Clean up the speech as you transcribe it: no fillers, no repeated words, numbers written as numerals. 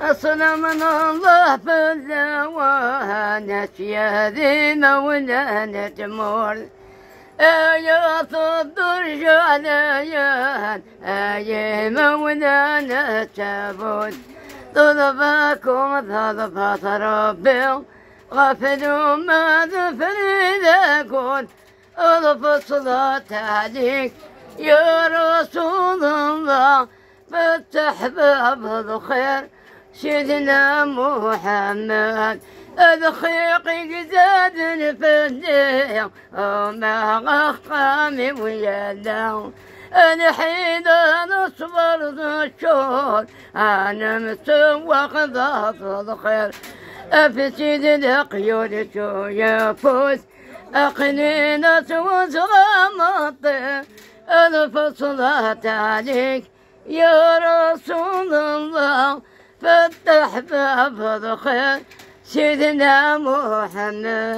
أصل من الله في الزوانة يا ذي مولانا تمر آيات الدرجة ليان آي مولانا تبود طلبكم طلبات ربي غفلوا ماذا فريد كن ألف صلاة عليك يا رسول الله فتح باب الخير سيدنا محمد الخيق زاد في الليل وما غخامي ويده الحين انا صبرت الشهور انا مسوق ضغط الخير في سيدنا قيود شو يفوز أقنينة وزغمطي ألف صلاة عليك يا رسول الله فتح باب الخير سيدنا محمد.